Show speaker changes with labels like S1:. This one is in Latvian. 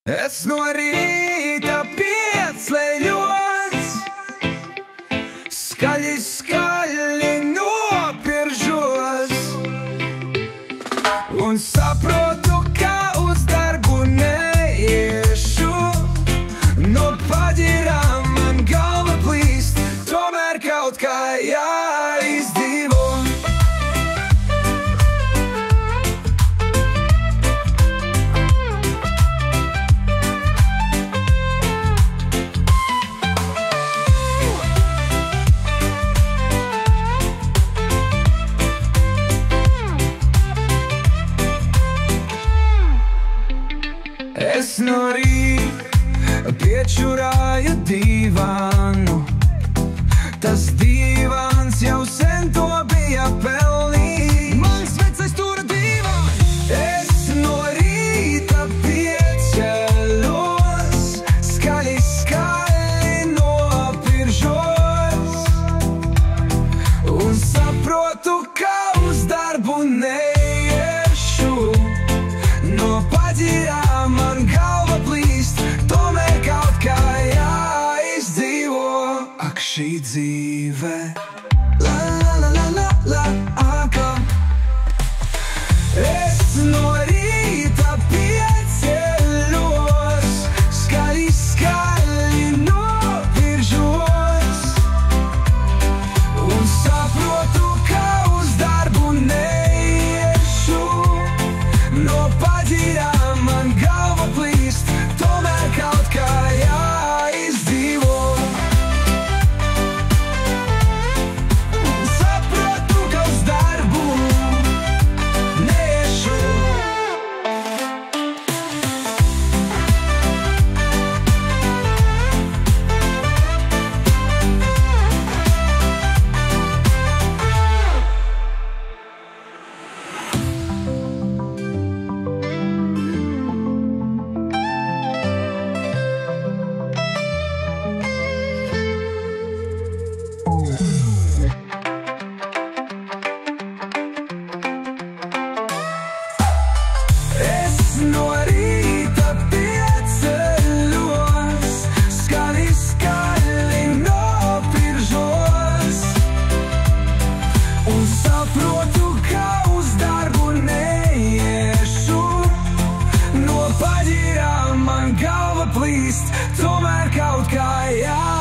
S1: Es no rīta piecēļos, skaļi, skaļi nopiržos un saprotu, ka uz darbu neiešu. No paģirām man galva plīst, tomēr kaut kā jāizdzīvo. Es no rīta piečurāju dīvānu, tas dīvāns jau sen to bija pelnījis. Mans vecais tur dīvāns. Es no rīta pieceļos, skaļi, skaļi nopiržos un saprotu, ka uz darbu neiešu. No paģirām man galva plīst, tomēr kaut kā jāizdzīvo. Ak, šī dzīve, la la la la la la, akā. Es no rīta pieceļos, skaļi, skaļi nopiržos un saprotu, ka uz darbu neiešu. No paģirām man galva plīst, tomēr kaut kā jāizdzīvo. Saprotu, ka uz darbu neiešu. Es no rīta pieceļos, skaļi, skaļi nopiržos un saprotu, ka uz darbu neiešu. No paģirām man galva plīst, tomēr kaut kā jā.